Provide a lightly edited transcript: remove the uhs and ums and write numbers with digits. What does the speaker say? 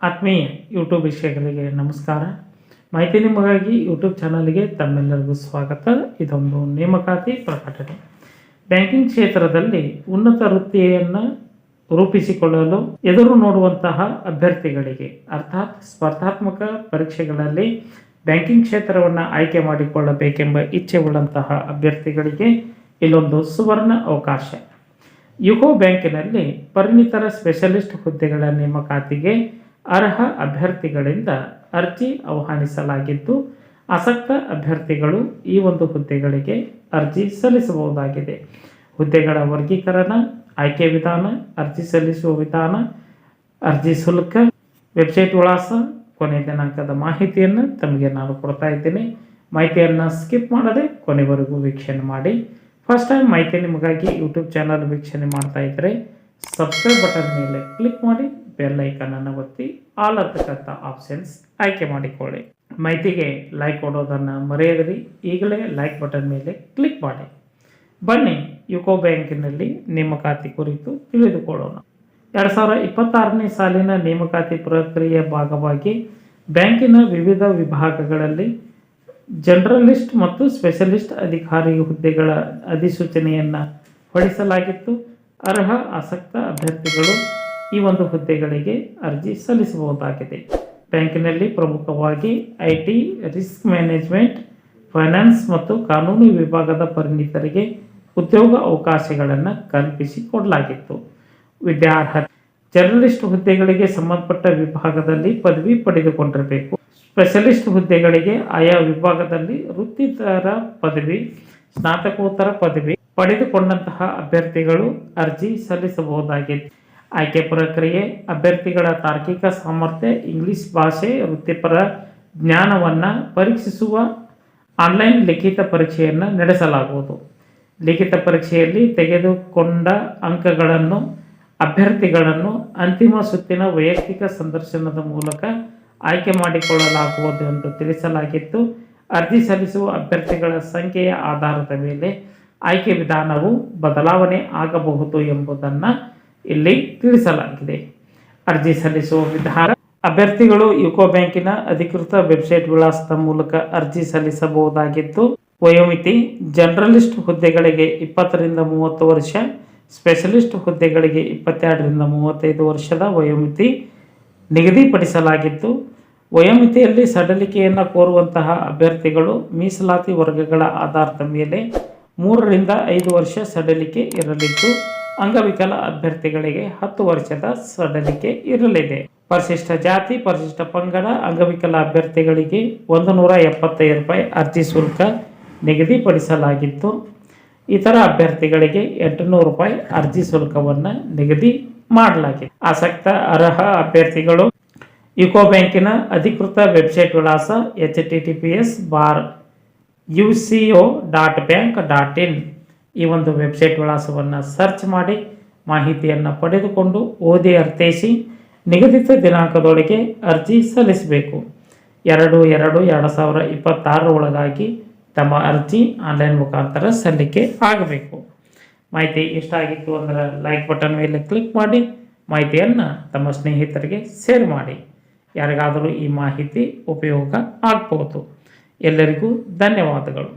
ಆತ್ಮೀಯ ಯೂಟ್ಯೂಬ್ ವೀಕ್ಷಕರಿಗೆ ನಮಸ್ಕಾರ. ಮಾಹಿತಿ ನಿಮಗಾಗಿ ಯೂಟ್ಯೂಬ್ ಚಾನಲ್ಗೆ ತಮ್ಮೆಲ್ಲರಿಗೂ ಸ್ವಾಗತ. ಇದೊಂದು ನೇಮಕಾತಿ ಪ್ರಕಟಣೆ. ಬ್ಯಾಂಕಿಂಗ್ ಕ್ಷೇತ್ರದಲ್ಲಿ ಉನ್ನತ ವೃತ್ತಿಯನ್ನು ರೂಪಿಸಿಕೊಳ್ಳಲು ಎದುರು ನೋಡುವಂತಹ ಅಭ್ಯರ್ಥಿಗಳಿಗೆ, ಅರ್ಥಾತ್ ಸ್ಪರ್ಧಾತ್ಮಕ ಪರೀಕ್ಷೆಗಳಲ್ಲಿ ಬ್ಯಾಂಕಿಂಗ್ ಕ್ಷೇತ್ರವನ್ನು ಆಯ್ಕೆ ಮಾಡಿಕೊಳ್ಳಬೇಕೆಂಬ ಇಚ್ಛೆ ಉಳ್ಳಂತಹ ಅಭ್ಯರ್ಥಿಗಳಿಗೆ ಇಲ್ಲೊಂದು ಸುವರ್ಣ ಅವಕಾಶ. ಯುಕೋ ಬ್ಯಾಂಕಿನಲ್ಲಿ ಪರಿಣಿತರ ಸ್ಪೆಷಲಿಸ್ಟ್ ಹುದ್ದೆಗಳ ನೇಮಕಾತಿಗೆ ಅರ್ಹ ಅಭ್ಯರ್ಥಿಗಳಿಂದ ಅರ್ಜಿ ಆಹ್ವಾನಿಸಲಾಗಿದ್ದು, ಆಸಕ್ತ ಅಭ್ಯರ್ಥಿಗಳು ಈ ಒಂದು ಹುದ್ದೆಗಳಿಗೆ ಅರ್ಜಿ ಸಲ್ಲಿಸಬಹುದಾಗಿದೆ. ಹುದ್ದೆಗಳ ವರ್ಗೀಕರಣ, ಆಯ್ಕೆ ವಿಧಾನ, ಅರ್ಜಿ ಸಲ್ಲಿಸುವ ವಿಧಾನ, ಅರ್ಜಿ ಶುಲ್ಕ, ವೆಬ್ಸೈಟ್ ವಿಳಾಸ, ಕೊನೆಯ ದಿನಾಂಕದ ಮಾಹಿತಿಯನ್ನು ತಮಗೆ ನಾನು ಕೊಡ್ತಾ ಇದ್ದೀನಿ. ಮಾಹಿತಿಯನ್ನು ಸ್ಕಿಪ್ ಮಾಡದೆ ಕೊನೆವರೆಗೂ ವೀಕ್ಷಣೆ ಮಾಡಿ. ಫಸ್ಟ್ ಟೈಮ್ ಮಾಹಿತಿ ನಿಮಗಾಗಿ ಯೂಟ್ಯೂಬ್ ಚಾನಲ್ ವೀಕ್ಷಣೆ ಮಾಡ್ತಾ ಇದ್ದರೆ ಸಬ್ಸ್ಕ್ರೈಬ್ ಬಟನ್ ಮೇಲೆ ಕ್ಲಿಕ್ ಮಾಡಿ, ಬೆಲ್ ಐಕನನ್ನು ಒತ್ತಿ ಆಲ್ ಅಂತಕ್ಕಂಥ ಆಪ್ಷನ್ಸ್ ಆಯ್ಕೆ ಮಾಡಿಕೊಳ್ಳಿ. ಮಾಹಿತಿಗೆ ಲೈಕ್ ಕೊಡೋದನ್ನು ಮರೆಯದಿರಿ. ಈಗಲೇ ಲೈಕ್ ಬಟನ್ ಮೇಲೆ ಕ್ಲಿಕ್ ಮಾಡಿ. ಬನ್ನಿ ಯುಕೋ ಬ್ಯಾಂಕಿನಲ್ಲಿ ನೇಮಕಾತಿ ಕುರಿತು ತಿಳಿದುಕೊಳ್ಳೋಣ. 2026ನೇ ಸಾಲಿನ ನೇಮಕಾತಿ ಪ್ರಕ್ರಿಯೆಯ ಭಾಗವಾಗಿ ಬ್ಯಾಂಕಿನ ವಿವಿಧ ವಿಭಾಗಗಳಲ್ಲಿ ಜನರಲಿಸ್ಟ್ ಮತ್ತು ಸ್ಪೆಷಲಿಸ್ಟ್ ಅಧಿಕಾರಿ ಹುದ್ದೆಗಳ ಅಧಿಸೂಚನೆಯನ್ನು ಹೊರಡಿಸಲಾಗಿತ್ತು. ಅರ್ಹ ಆಸಕ್ತ ಅಭ್ಯರ್ಥಿಗಳು ಈ ಒಂದು ಹುದ್ದೆಗಳಿಗೆ ಅರ್ಜಿ ಸಲ್ಲಿಸಬಹುದಾಗಿದೆ. ಬ್ಯಾಂಕಿನಲ್ಲಿ ಪ್ರಮುಖವಾಗಿ IT, ರಿಸ್ಕ್ ಮ್ಯಾನೇಜ್ಮೆಂಟ್, ಫೈನಾನ್ಸ್ ಮತ್ತು ಕಾನೂನು ವಿಭಾಗದ ಪರಿಣಿತರಿಗೆ ಉದ್ಯೋಗ ಅವಕಾಶಗಳನ್ನು ಕಲ್ಪಿಸಿಕೊಡಲಾಗಿತ್ತು. ವಿದ್ಯಾರ್ಹತೆ: ಜರ್ನಲಿಸ್ಟ್ ಹುದ್ದೆಗಳಿಗೆ ಸಂಬಂಧಪಟ್ಟ ವಿಭಾಗದಲ್ಲಿ ಪದವಿ ಪಡೆದುಕೊಂಡಿರಬೇಕು. ಸ್ಪೆಷಲಿಸ್ಟ್ ಹುದ್ದೆಗಳಿಗೆ ಆಯಾ ವಿಭಾಗದಲ್ಲಿ ವೃತ್ತಿತರ ಪದವಿ, ಸ್ನಾತಕೋತ್ತರ ಪದವಿ ಪಡೆದುಕೊಂಡಂತಹ ಅಭ್ಯರ್ಥಿಗಳು ಅರ್ಜಿ ಸಲ್ಲಿಸಬಹುದಾಗಿದೆ. ಆಯ್ಕೆ ಪ್ರಕ್ರಿಯೆ: ಅಭ್ಯರ್ಥಿಗಳ ತಾರ್ಕಿಕ ಸಾಮರ್ಥ್ಯ, ಇಂಗ್ಲಿಷ್ ಭಾಷೆ, ವೃತ್ತಿಪರ ಜ್ಞಾನವನ್ನು ಪರೀಕ್ಷಿಸುವ ಆನ್ಲೈನ್ ಲಿಖಿತ ಪರೀಕ್ಷೆಯನ್ನು ನಡೆಸಲಾಗುವುದು. ಲಿಖಿತ ಪರೀಕ್ಷೆಯಲ್ಲಿ ತೆಗೆದುಕೊಂಡ ಅಂಕಗಳನ್ನು ಅಭ್ಯರ್ಥಿಗಳನ್ನು ಅಂತಿಮ ಸುತ್ತಿನ ವೈಯಕ್ತಿಕ ಸಂದರ್ಶನದ ಮೂಲಕ ಆಯ್ಕೆ ಮಾಡಿಕೊಳ್ಳಲಾಗುವುದು ಎಂದು ತಿಳಿಸಲಾಗಿತ್ತು. ಅರ್ಜಿ ಸಲ್ಲಿಸುವ ಅಭ್ಯರ್ಥಿಗಳ ಸಂಖ್ಯೆಯ ಆಧಾರದ ಮೇಲೆ ಆಯ್ಕೆ ವಿಧಾನವು ಬದಲಾವಣೆ ಆಗಬಹುದು ಎಂಬುದನ್ನು ಇಲ್ಲಿ ತಿಳಿಸಲಾಗಿದೆ. ಅರ್ಜಿ ಸಲ್ಲಿಸುವ ವಿಧಾನ: ಅಭ್ಯರ್ಥಿಗಳು ಯುಕೋ ಬ್ಯಾಂಕಿನ ಅಧಿಕೃತ ವೆಬ್ಸೈಟ್ ವಿಳಾಸದ ಮೂಲಕ ಅರ್ಜಿ ಸಲ್ಲಿಸಬಹುದಾಗಿದ್ದು, ವಯೋಮಿತಿ: ಜನರಲಿಸ್ಟ್ ಹುದ್ದೆಗಳಿಗೆ 20ರಿಂದ 30 ವರ್ಷ, ಸ್ಪೆಷಲಿಸ್ಟ್ ಹುದ್ದೆಗಳಿಗೆ 22ರಿಂದ 35 ವರ್ಷದ ವಯೋಮಿತಿ ನಿಗದಿಪಡಿಸಲಾಗಿದ್ದು, ವಯೋಮಿತಿಯಲ್ಲಿ ಸಡಿಲಿಕೆಯನ್ನು ಕೋರುವಂತಹ ಅಭ್ಯರ್ಥಿಗಳು ಮೀಸಲಾತಿ ವರ್ಗಗಳ ಆಧಾರದ ಮೇಲೆ 3ರಿಂದ 5 ವರ್ಷ ಸಡಿಲಿಕೆ ಇರಲಿದ್ದು, ಅಂಗವಿಕಲ ಅಭ್ಯರ್ಥಿಗಳಿಗೆ 10 ವರ್ಷದ ಸಡಿಲಿಕೆ ಇರಲಿದೆ. ಪರಿಶಿಷ್ಟ ಜಾತಿ, ಪರಿಶಿಷ್ಟ ಪಂಗಡ, ಅಂಗವಿಕಲ ಅಭ್ಯರ್ಥಿಗಳಿಗೆ ₹175 ಅರ್ಜಿ ಶುಲ್ಕ ನಿಗದಿಪಡಿಸಲಾಗಿತ್ತು. ಇತರ ಅಭ್ಯರ್ಥಿಗಳಿಗೆ ₹800 ಅರ್ಜಿ ಶುಲ್ಕವನ್ನು ನಿಗದಿ ಮಾಡಲಾಗಿದೆ. ಆಸಕ್ತ ಅರ್ಹ ಅಭ್ಯರ್ಥಿಗಳು ಯುಕೋ ಬ್ಯಾಂಕಿನ ಅಧಿಕೃತ ವೆಬ್ಸೈಟ್ ವಿಳಾಸ https://uco.bank.in ಈ ಒಂದು ವೆಬ್ಸೈಟ್ ವಿಳಾಸವನ್ನು ಸರ್ಚ್ ಮಾಡಿ ಮಾಹಿತಿಯನ್ನು ಪಡೆದುಕೊಂಡು ಓದಿ ಅರ್ಥೈಸಿ ನಿಗದಿತ ದಿನಾಂಕದೊಳಗೆ ಅರ್ಜಿ ಸಲ್ಲಿಸಬೇಕು. 2/2/2026 ಒಳಗಾಗಿ ತಮ್ಮ ಅರ್ಜಿ ಆನ್ಲೈನ್ ಮುಖಾಂತರ ಸಲ್ಲಿಕೆ ಆಗಬೇಕು. ಮಾಹಿತಿ ಇಷ್ಟ ಆಗಿತ್ತು ಅಂದರೆ ಲೈಕ್ ಬಟನ್ ಮೇಲೆ ಕ್ಲಿಕ್ ಮಾಡಿ, ಮಾಹಿತಿಯನ್ನು ತಮ್ಮ ಸ್ನೇಹಿತರಿಗೆ ಶೇರ್ ಮಾಡಿ. ಯಾರಿಗಾದರೂ ಈ ಮಾಹಿತಿ ಉಪಯೋಗ ಆಗ್ಬೋದು. ಎಲ್ಲರಿಗೂ ಧನ್ಯವಾದಗಳು.